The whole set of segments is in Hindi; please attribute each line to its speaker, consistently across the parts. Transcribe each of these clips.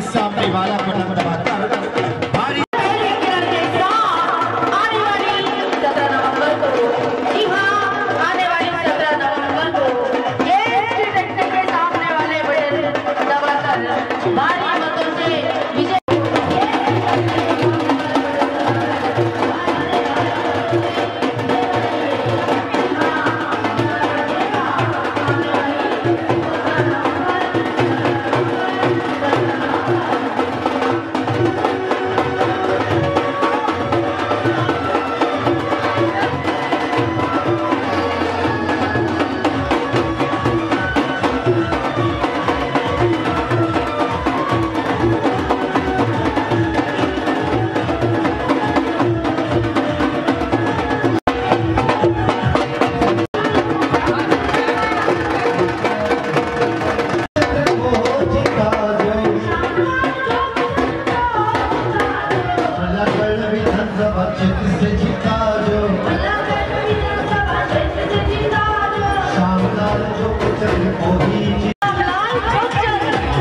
Speaker 1: सामने वाला पटक दबाकर भारी
Speaker 2: आने वाली 17 नवंबर को, जी हाँ, आने वाली 17 नवंबर को ये ट्रैक्टर के सामने वाले बटन दबाकर भारी मतों से विजय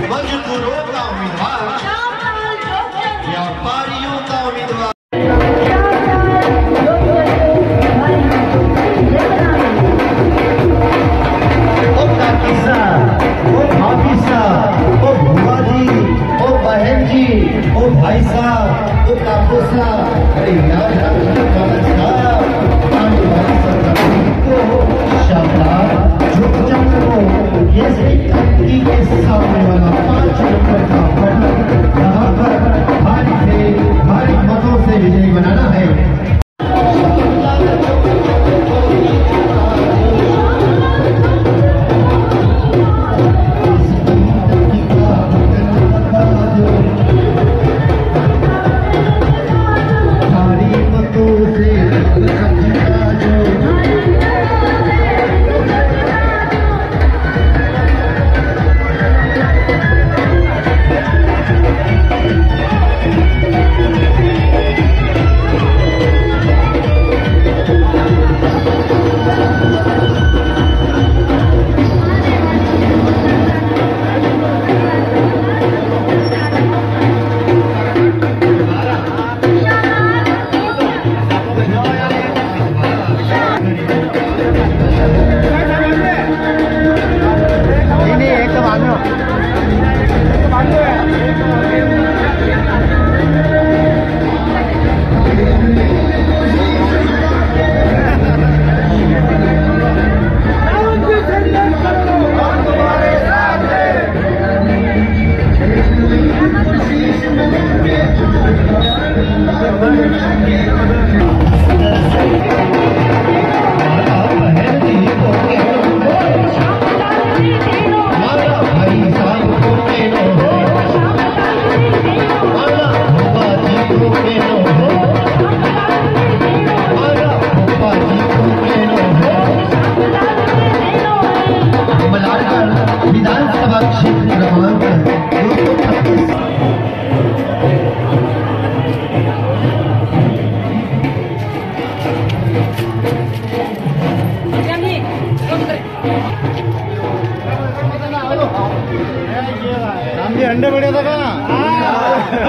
Speaker 1: मजदूरों का उम्मीदवार, व्यापारियों का उम्मीदवार, ओ काकी साहब, ओ भाभी साहब, ओ बुआ जी, ओ बहन जी, ओ भाई साहब, ओ काकू साहब, अरे यार साहब, आने वाली सरकार को शानदार झुकझक को ये टंकी के सामने वाला 5 नंबर का बटन दबाकर भारी से भारी मतों से विजयी बनाना है। भारी मतों से विधानसभा क्षेत्र क्रमांक अंडे बढ़े था ना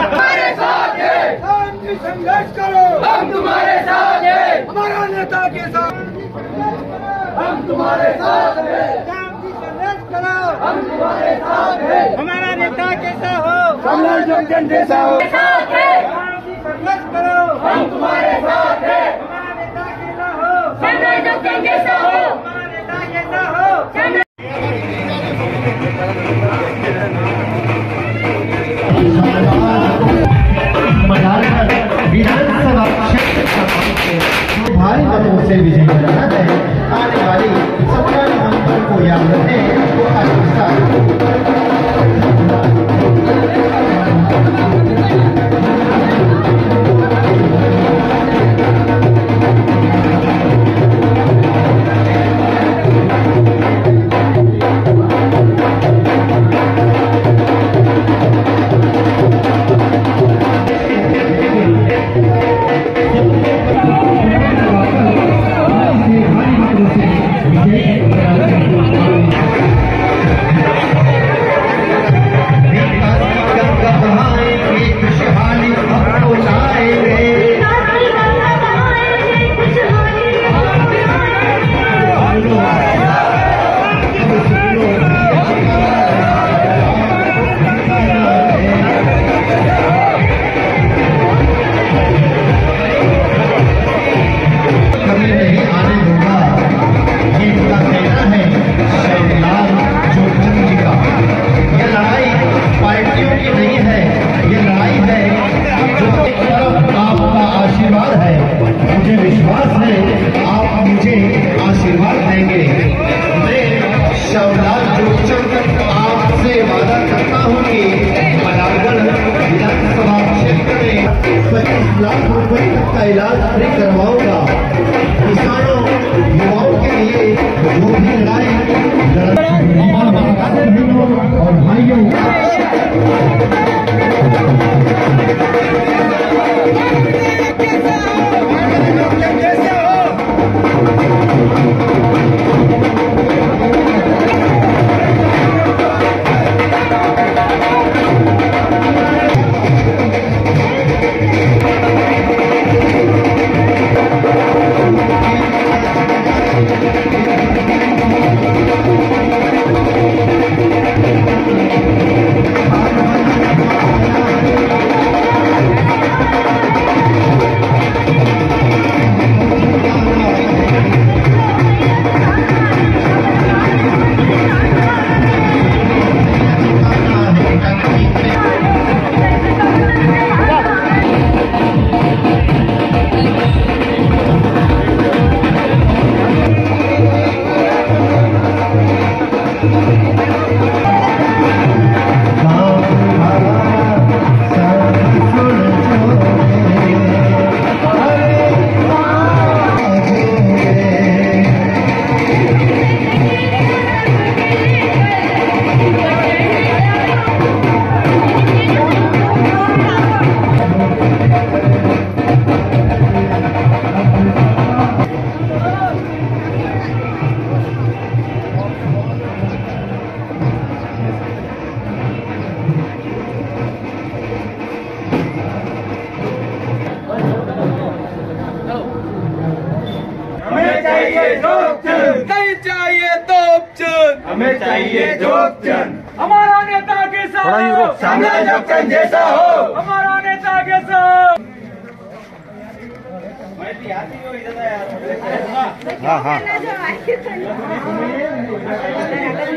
Speaker 3: हमारे साथ है, शांति संघर्ष करो, हम तुम्हारे साथ है, हमारा नेता के साथ हम तुम्हारे साथ है, शांति संघर्ष करो, हम तुम्हारे साथ है, हमारा नेता कैसा हो, कमल जोगन जैसा हो, शांति संघर्ष करो, हम तुम्हारे साथ है, हमारा नेता कैसा हो, कमल जोगन जैसा हो, हमारा नेता कैसा हो।
Speaker 1: विधानसभा क्षेत्र भारी मतों से विजयी बनाना है। आने वाली 17 नवंबर को याद रहे तो आशीर्वाद देंगे। मैं श्यामलाल जोगचंद आपसे वादा करता हूँ कि मलारगढ़ विधानसभा क्षेत्र में 25 लाख रुपए तक का इलाज फ्री करवाऊंगा। किसानों युवाओं के लिए जो भी लड़ाई और भाइयों
Speaker 3: हमें चाहिए जोगचंद, हमारा नेता कैसा हो, श्यामलाल जोगचंद जैसा हो, हमारा नेता कैसा हो।
Speaker 4: हाँ हाँ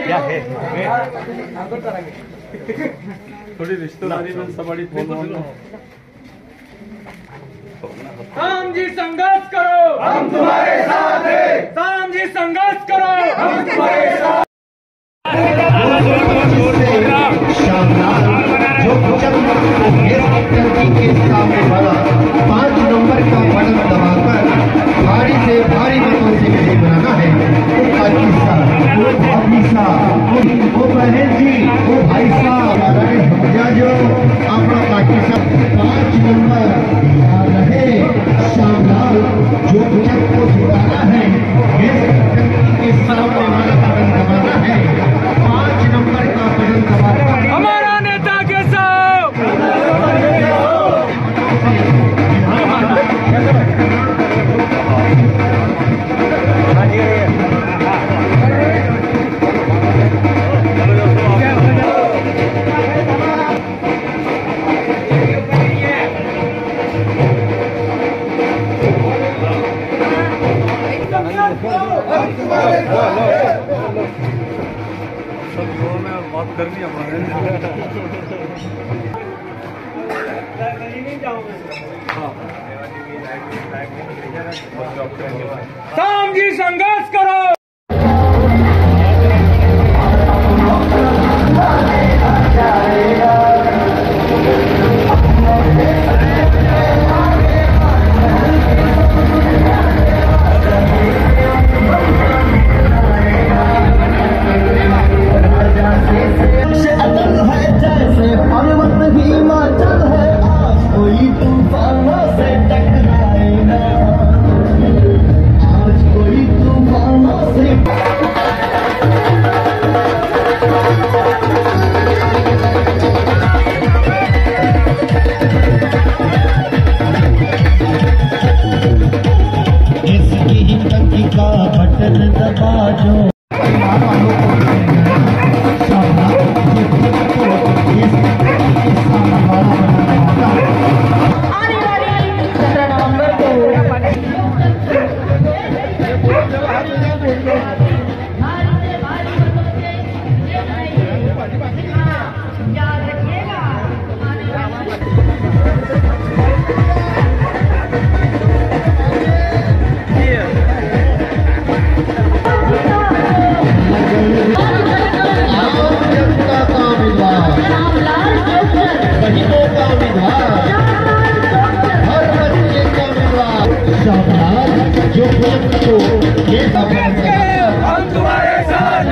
Speaker 4: क्या है थोड़ी रिश्तेदारी में सबड़ी
Speaker 3: शाम जी संघर्ष करो, हम तुम्हारे साथ हैं। शाम जी संघर्ष करो, हम तुम्हारे साथ।
Speaker 1: श्यामलाल जोगचंद के सामने वाला 5 नंबर का बटन दबाकर भारी से भारी मतों से विजयी बनाना है। वो काकी साहब, वो भाभी साहब, वो बहन जी, वो भाई साहब, जो अपना काकी साहब 5 नंबर याद रहे। श्यामलाल जोगचंद को जिताना है, के सामने वाला बटन दबाना है। 5 नंबर का बटन दबाना है।
Speaker 3: हमारा नेता कैसा
Speaker 4: बात करनी है
Speaker 3: शाम जी संघर्ष करो।
Speaker 1: को ये
Speaker 3: हम तुम्हारे साथ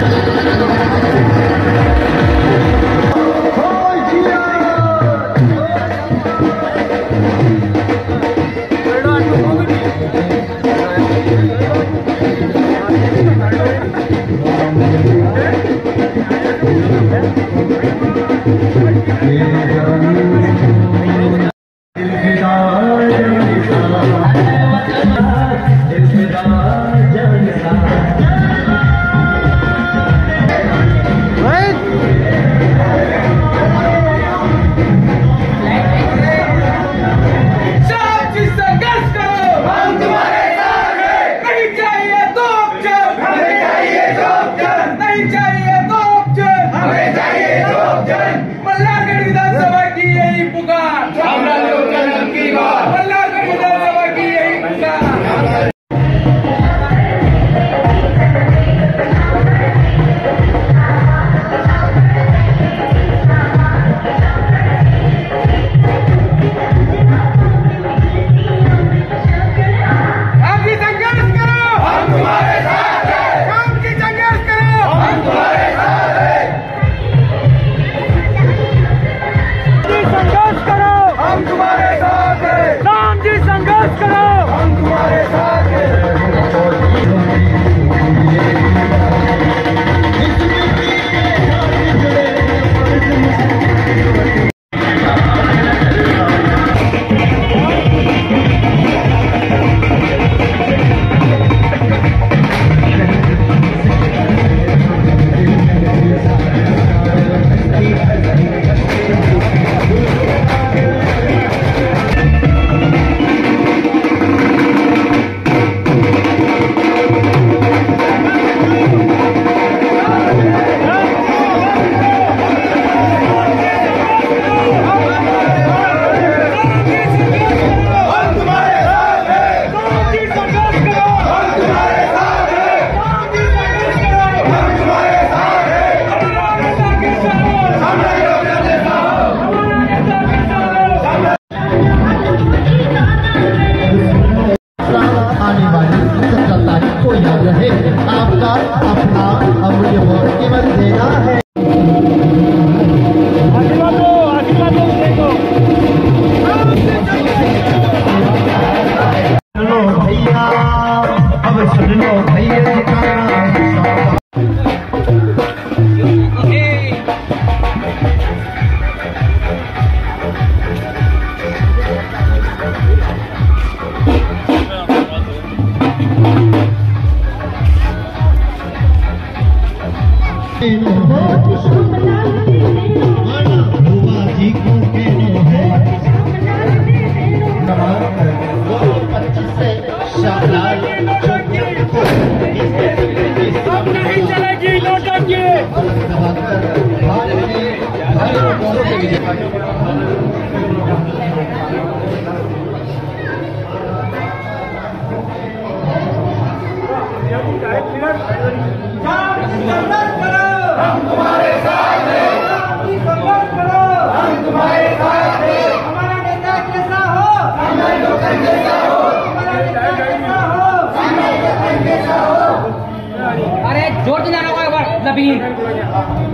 Speaker 5: जोर से जाना होगा नबीन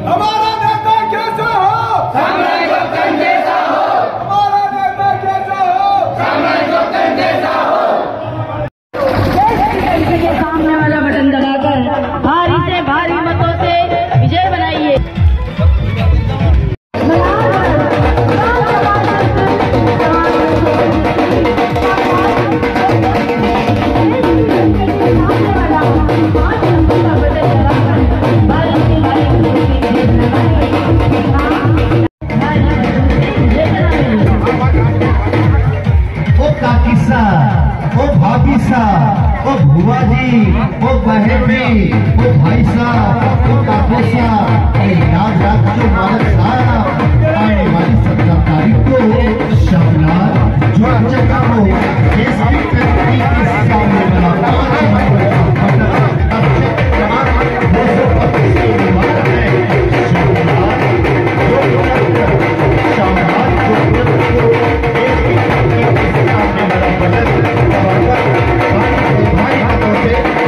Speaker 3: हमारा नेता कैसा हो
Speaker 5: सामने डॉक्टर जैसा हो
Speaker 3: हमारा नेता कैसा हो
Speaker 5: सामने डॉक्टर जैसा हो
Speaker 2: के सामने वाला बटन दबाकर भारी से भारी मतों से विजय बनाइए।
Speaker 1: ओ भाभी साहब, ओ बुआ जी, ओ बहन जी, ओ भाई साहब, ओ काका साहब, याद रखो मालक साहब, आने वाली 17 तारीख को शामलार जो जगह हो एसपी फैक्ट्री के सामने वाला 5 नंबर का बटन अब तमाम 225 के निर्माण है। शामलार जो एसपी फैक्ट्री के सामने वाला बटन भाई हाथों से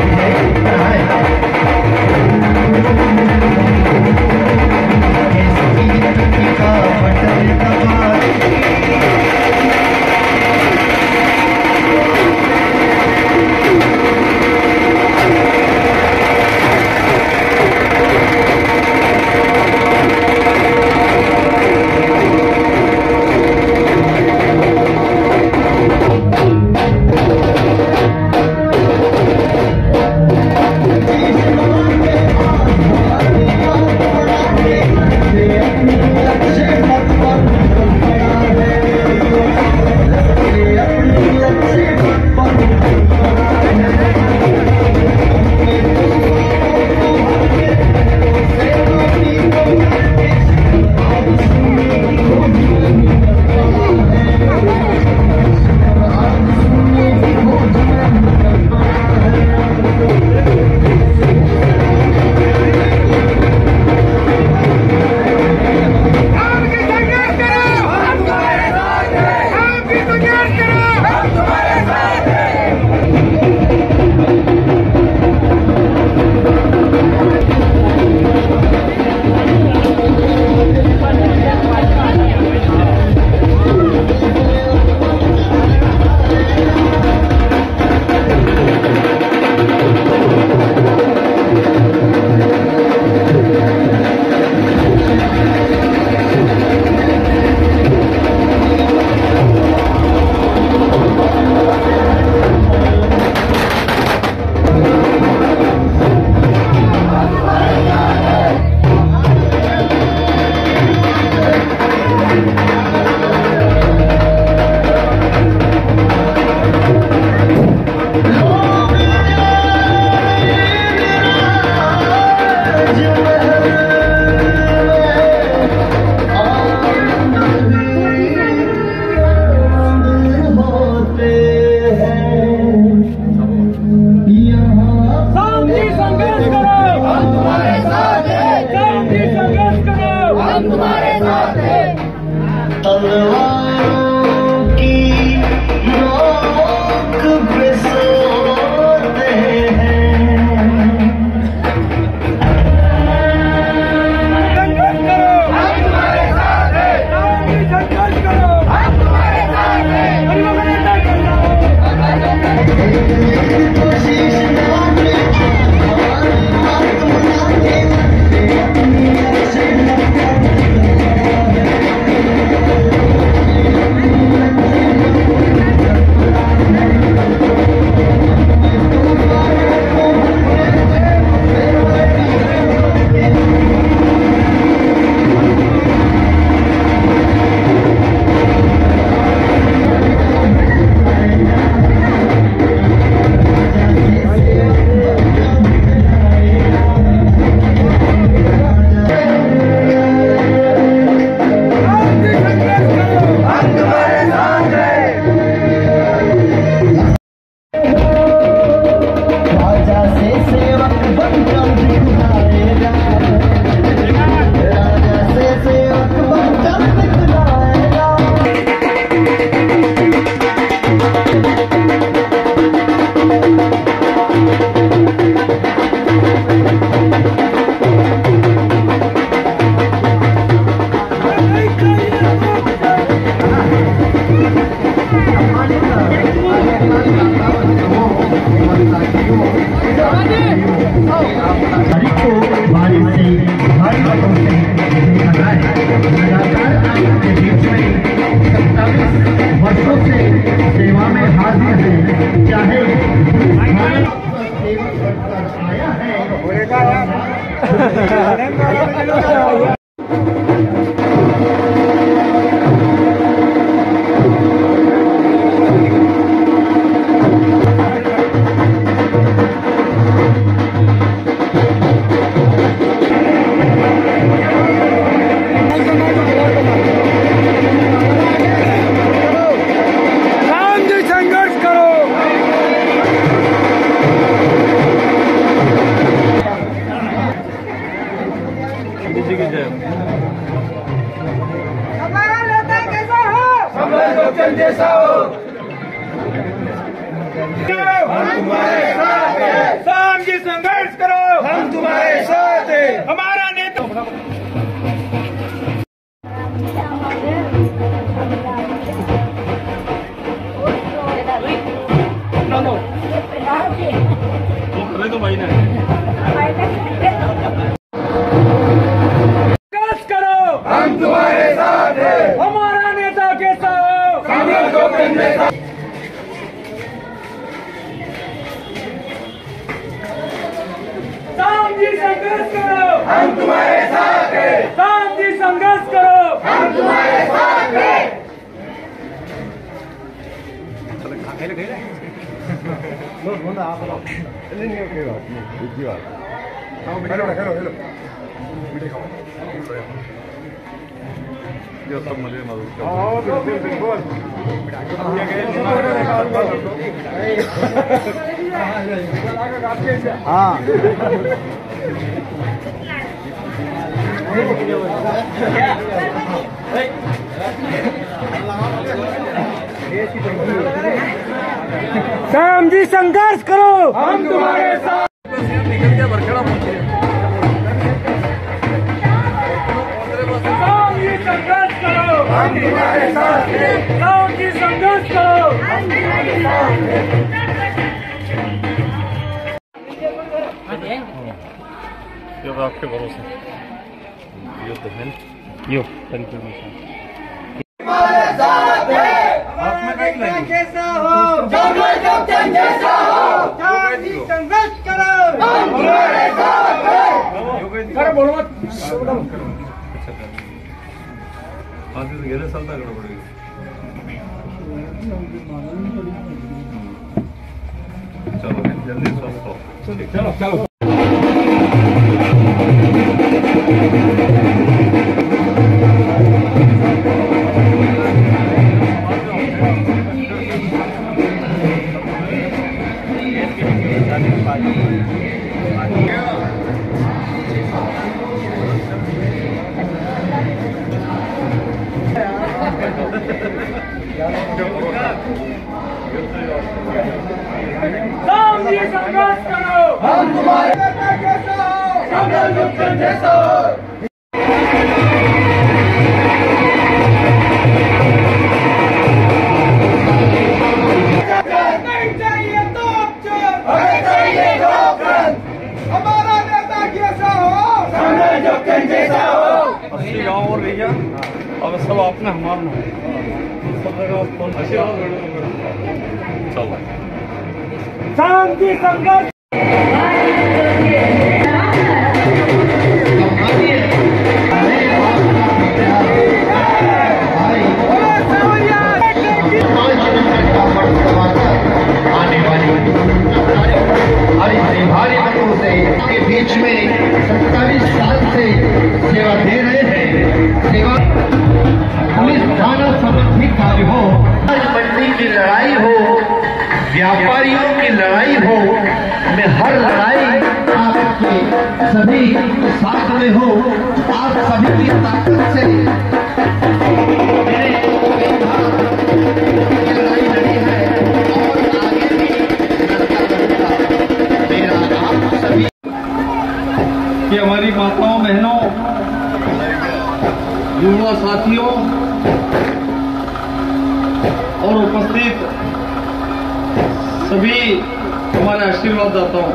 Speaker 1: हरि को बारिश से भारी बातों से देखा है। लगातार आपके बीच में 27 वर्षों से सेवा में हाजिर है। चाहे सेवक बनकर आया है।
Speaker 3: हमारा नेता कैसा हो? जैसा हो। हम तुम्हारे साथ हैं। शाम की संघर्ष करो, हम तुम्हारे साथ हैं। हमारा नेता
Speaker 4: तो भाई ने
Speaker 3: हम तुम्हारे साथ हैं। हमारा नेता कैसा हो? शाम जी संघर्ष करो, हम तुम्हारे साथ हैं। शाम जी संघर्ष करो, हम तुम्हारे साथ हैं।
Speaker 4: जो सब मजे मदद
Speaker 1: हाँ
Speaker 3: शाम जी संघर्ष करो, हम तुम्हारे साथ।
Speaker 4: निकल गया बरखेड़ा पहुंचे।
Speaker 3: शाम जी संघर्ष करो, हम तुम्हारे साथ हैं। शाम जी संघर्ष करो, हम तुम्हारे साथ हैं।
Speaker 4: ये तो आपके भरोसे यो तो है यो कंफर्मेशन
Speaker 3: कैसा हो? जैसा हो। शाम जी संघर्ष करो, हम तुम्हारे साथ हैं।
Speaker 4: अरे बोलो मत आज तो गेले साल तक पड़ेगी चलो जल्दी स्वस्थ हो चलो चलो
Speaker 3: शाम जी संघर्ष करो, हम तुम्हारे नेता कैसा हो? जैसा हो। नहीं चाहिए तो हमें चाहिए हमारा नेता कैसा हो? जैसा हो।
Speaker 4: 80 गाँव और रह गया अब सब आपने हमारा सब जगह फोन चलो
Speaker 3: शाम जी संघर्ष
Speaker 1: के बीच में 27 साल से सेवा दे रहे हैं। सेवा पुलिस थाना संबंधी कार्य हो, मंडी की लड़ाई हो, व्यापारियों की लड़ाई हो, में हर लड़ाई आपके सभी साथ में हो। आप सभी की ताकत से लड़ाई लड़ी है और आगे भी लड़ता रहेगा। मेरा आप सभी
Speaker 4: कि हमारी माताओं बहनों युवा साथियों और उपस्थित सभी हमारे आशीर्वाद दाताओं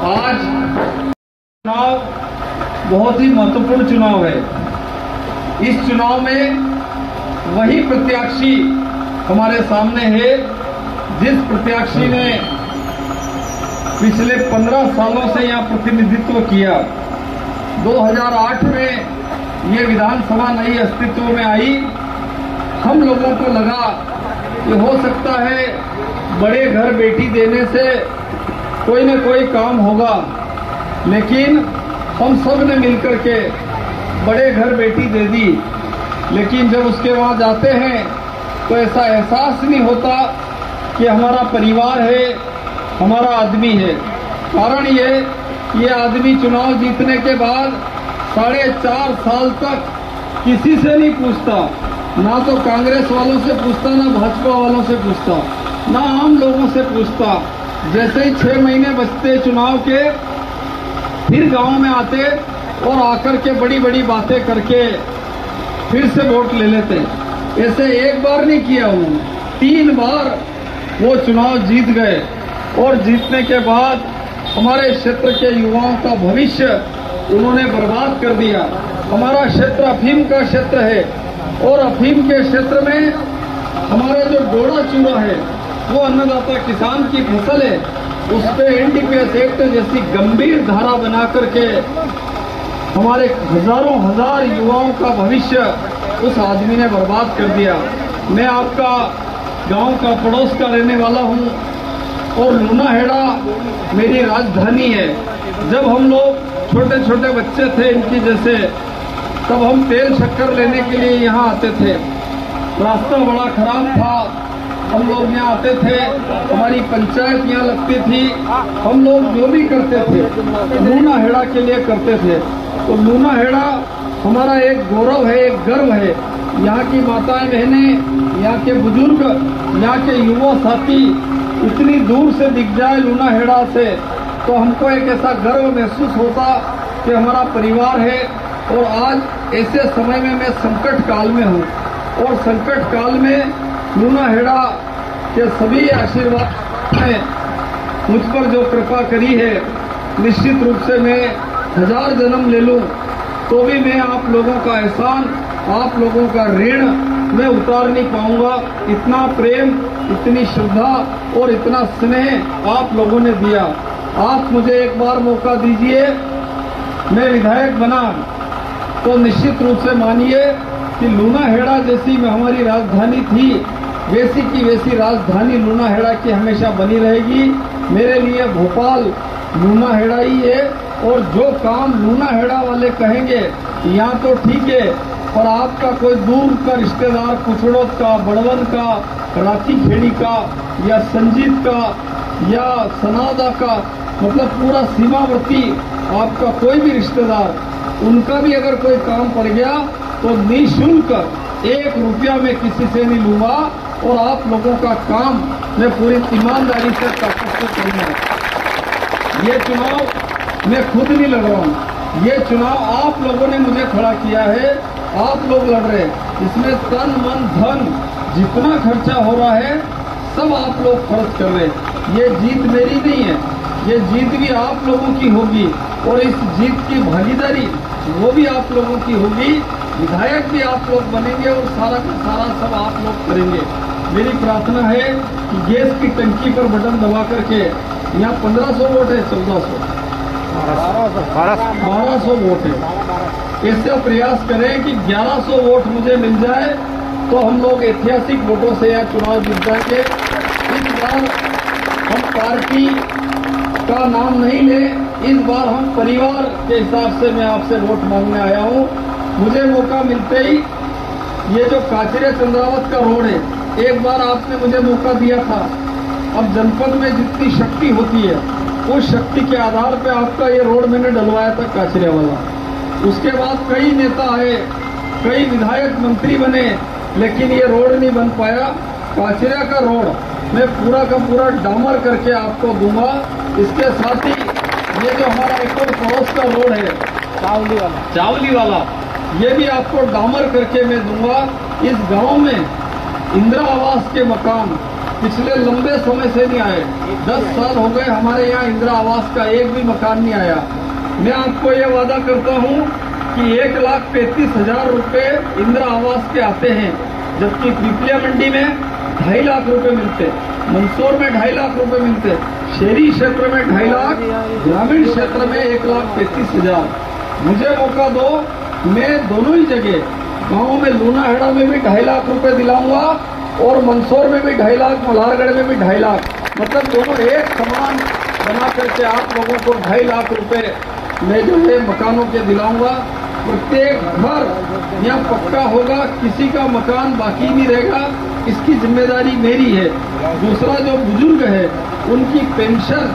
Speaker 3: आज चुनाव बहुत ही महत्वपूर्ण चुनाव है। इस चुनाव में वही प्रत्याशी हमारे सामने है जिस प्रत्याशी ने पिछले 15 सालों से यहाँ प्रतिनिधित्व किया। 2008 में ये विधानसभा नई अस्तित्व में आई। हम लोगों को लगा कि हो सकता है बड़े घर बेटी देने से कोई न कोई काम होगा, लेकिन हम सब ने मिलकर के बड़े घर बेटी दे दी। लेकिन जब उसके बाद जाते हैं तो ऐसा एहसास नहीं होता कि हमारा परिवार है, हमारा आदमी है। कारण ये आदमी चुनाव जीतने के बाद 4.5 साल तक किसी से नहीं पूछता, ना तो कांग्रेस वालों से पूछता, ना भाजपा वालों से पूछता, ना आम लोगों से पूछता। जैसे ही 6 महीने बचते चुनाव के, फिर गांव में आते और आकर के बड़ी बड़ी बातें करके फिर से वोट ले लेते। ऐसे एक बार नहीं किया उन्होंने, 3 बार वो चुनाव जीत गए। और जीतने के बाद हमारे क्षेत्र के युवाओं का भविष्य उन्होंने बर्बाद कर दिया। हमारा क्षेत्र अफीम का क्षेत्र है और अफीम के क्षेत्र में हमारा जो डोडा चूरा है वो अन्नदाता किसान की फसल है। उस पे एनडीपीएस एक्ट जैसी गंभीर धारा बना करके हमारे हजारों हजार युवाओं का भविष्य उस आदमी ने बर्बाद कर दिया। मैं आपका गांव का पड़ोस का रहने वाला हूं और लूनाहेड़ा मेरी राजधानी है। जब हम लोग छोटे छोटे बच्चे थे इनकी जैसे, तब हम तेल शक्कर लेने के लिए यहाँ आते थे। रास्ता बड़ा खराब था, हम लोग यहाँ आते थे, हमारी पंचायत यहाँ लगती थी। हम लोग जो भी करते थे लूनाहेड़ा के लिए करते थे। तो लूनाहेड़ा हमारा एक गौरव है, एक गर्व है। यहाँ की माताएं बहनें, यहाँ के बुजुर्ग, यहाँ के युवा साथी इतनी दूर से दिख जाए लूनाहेड़ा से तो हमको एक ऐसा गर्व महसूस होता कि हमारा परिवार है। और आज ऐसे समय में मैं संकट काल में हूँ और संकट काल में लूनाहेड़ा के सभी आशीर्वाद ने मुझ पर जो कृपा करी है, निश्चित रूप से मैं 1000 जन्म ले लूं तो भी मैं आप लोगों का एहसान, आप लोगों का ऋण मैं उतार नहीं पाऊंगा। इतना प्रेम, इतनी श्रद्धा और इतना स्नेह आप लोगों ने दिया। आप मुझे एक बार मौका दीजिए, मैं विधायक बना तो निश्चित रूप से मानिए कि लूनाहेड़ा जैसी में हमारी राजधानी थी, वैसी की वैसी राजधानी लूनाहेड़ा की हमेशा बनी रहेगी। मेरे लिए भोपाल लूनाहेड़ा ही है और जो काम लूनाहेड़ा वाले कहेंगे यहाँ तो ठीक है, पर आपका कोई दूर का रिश्तेदार कुचड़ोद का, बड़वन का, राखी खेड़ी का या संजीत का या सनादा का, मतलब पूरा सीमावर्ती आपका कोई भी रिश्तेदार, उनका भी अगर कोई काम पड़ गया तो निःशुल्क 1 रुपया मैं किसी से नहीं लूंगा और आप लोगों का काम मैं पूरी ईमानदारी से ताकत से करूंगा। ये चुनाव मैं खुद नहीं लड़ रहा हूँ, ये चुनाव आप लोगों ने मुझे खड़ा किया है, आप लोग लड़ रहे हैं। इसमें तन मन धन जितना खर्चा हो रहा है सब आप लोग खर्च कर रहे हैं। ये जीत मेरी नहीं है, ये जीत भी आप लोगों की होगी और इस जीत की भागीदारी वो भी आप लोगों की होगी। विधायक भी आप लोग बनेंगे और सारा का सारा सब आप लोग करेंगे। मेरी प्रार्थना है कि गैस की टंकी पर बटन दबा करके, यहाँ 1500 वोट है, 1200 वोट है, ऐसा प्रयास करें कि 1100 वोट मुझे मिल जाए तो हम लोग ऐतिहासिक वोटों से यहाँ चुनाव जीत जाएंगे। इस बार हम पार्टी का नाम नहीं ले, इस बार हम परिवार के हिसाब से मैं आपसे वोट मांगने आया हूँ। मुझे मौका मिलते ही ये जो काचरे चंद्रावत का रोड है, एक बार आपने मुझे मौका दिया था। अब जनपद में जितनी शक्ति होती है उस शक्ति के आधार पे आपका ये रोड मैंने डलवाया था काचरे वाला। उसके बाद कई नेता आए, कई विधायक मंत्री बने, लेकिन ये रोड नहीं बन पाया। काचरा का रोड मैं पूरा का पूरा डामर करके आपको दूंगा। इसके साथ ही ये जो हमारा एक और पड़ोस का रोड है चावली वाला, ये भी आपको डामर करके मैं दूंगा। इस गांव में इंदिरा आवास के मकान
Speaker 6: पिछले लंबे समय से नहीं आए। 10 साल हो गए हमारे यहाँ इंदिरा आवास का एक भी मकान नहीं आया। मैं आपको ये वादा करता हूँ कि 1,35,000 रुपए इंदिरा आवास के आते हैं, जबकि पीपलिया मंडी में 2.5 लाख रुपए मिलते, मंदसौर में 2.5 लाख रुपए मिलते, शहरी क्षेत्र में 2.5 लाख, ग्रामीण क्षेत्र में 1,35,000। मुझे मौका दो, मैं दोनों ही जगह गाँव में लूनाहेड़ा में भी 2.5 लाख रुपए दिलाऊंगा और मंदसौर में भी 2.5 लाख, मल्हारगढ़ में भी 2.5 लाख, मतलब दोनों एक समान बना करके आप लोगों को 2.5 लाख रुपए मैं जो है मकानों के दिलाऊंगा। प्रत्येक घर यहाँ पक्का होगा, किसी का मकान बाकी नहीं रहेगा, इसकी जिम्मेदारी मेरी है। दूसरा जो बुजुर्ग है उनकी पेंशन,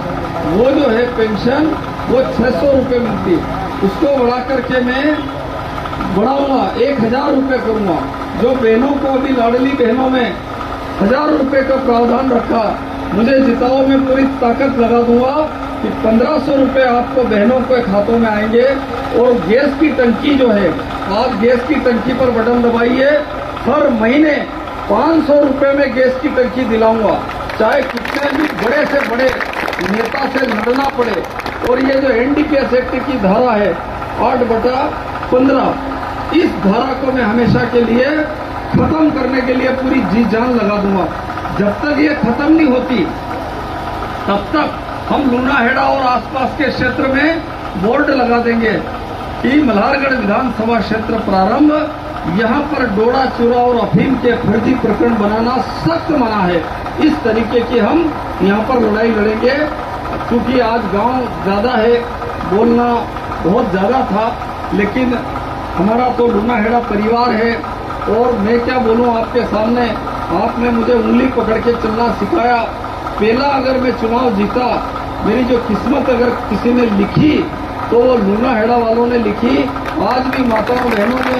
Speaker 6: वो जो है पेंशन वो 600 रुपये मिलती, उसको बढ़ा करके मैं बढ़ाऊंगा, 1,000 रुपये करूंगा। जो बहनों को अभी लाडली बहनों में 1,000 रुपये का प्रावधान रखा, मुझे जिताओ में पूरी ताकत लगा दूंगा कि 1,500 रुपये आपको बहनों के खातों में आएंगे। और गैस की टंकी जो है, आप गैस की टंकी पर बटन दबाइए, हर महीने 500 रुपये में गैस की टंकी दिलाऊंगा, चाहे कितने भी बड़े से बड़े नेता से लड़ना पड़े। और ये जो NDPS एक्ट की धारा है 8/15, इस धारा को मैं हमेशा के लिए खत्म करने के लिए पूरी जी जान लगा दूंगा। जब तक ये खत्म नहीं होती तब तक हम लूनाहेड़ा और आसपास के क्षेत्र में बोर्ड लगा देंगे कि मल्हारगढ़ विधानसभा क्षेत्र प्रारंभ, यहाँ पर डोडा चूरा और अफीम के फर्जी प्रकरण बनाना सख्त मना है। इस तरीके की हम यहाँ पर लड़ाई लड़ेंगे, क्योंकि आज गांव ज्यादा है, बोलना बहुत ज्यादा था, लेकिन हमारा तो लूनाहेड़ा परिवार है। और मैं क्या बोलूं आपके सामने, आपने मुझे उंगली पकड़ के चलना सिखाया। पहला अगर मैं चुनाव जीता, मेरी जो किस्मत अगर किसी ने लिखी तो वो लूनाहेड़ा वालों ने लिखी। आज भी माताओं बहनों ने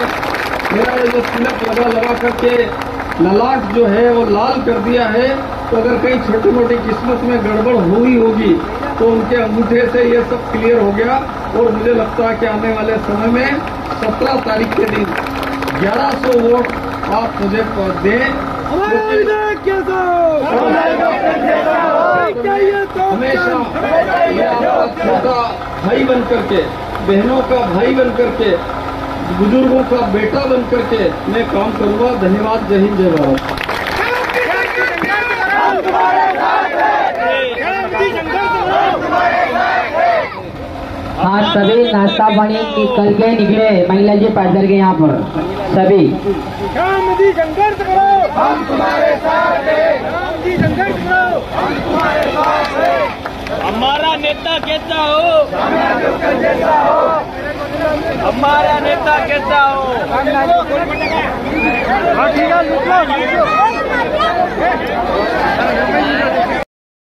Speaker 6: मेरा ये जो तिलक लगा करके ललाट जो है वो लाल कर दिया है। तो अगर कहीं छोटी मोटी किस्मत में गड़बड़ हुई होगी तो उनके अंगूठे से ये सब क्लियर हो गया। और मुझे लगता है कि आने वाले समय में 17 तारीख के दिन 1100 वोट आप मुझे दें। हमेशा मैं आपका छोटा भाई बन करके, बहनों का भाई बन करके, बुजुर्गों का बेटा बन करके मैं काम करूंगा। धन्यवाद। जय हिंद, जय भारत।
Speaker 7: आज सभी नाश्ता पानी निकल के निकले, महिला जी पैदल के यहाँ पर सभी
Speaker 3: संघर्ष करो, हम तुम्हारे साथ हैं। संघर्ष करो, हम तुम्हारे साथ हैं।
Speaker 5: हमारा नेता कैसा हो, हमारा नेता कैसा हो।
Speaker 3: ठीक है।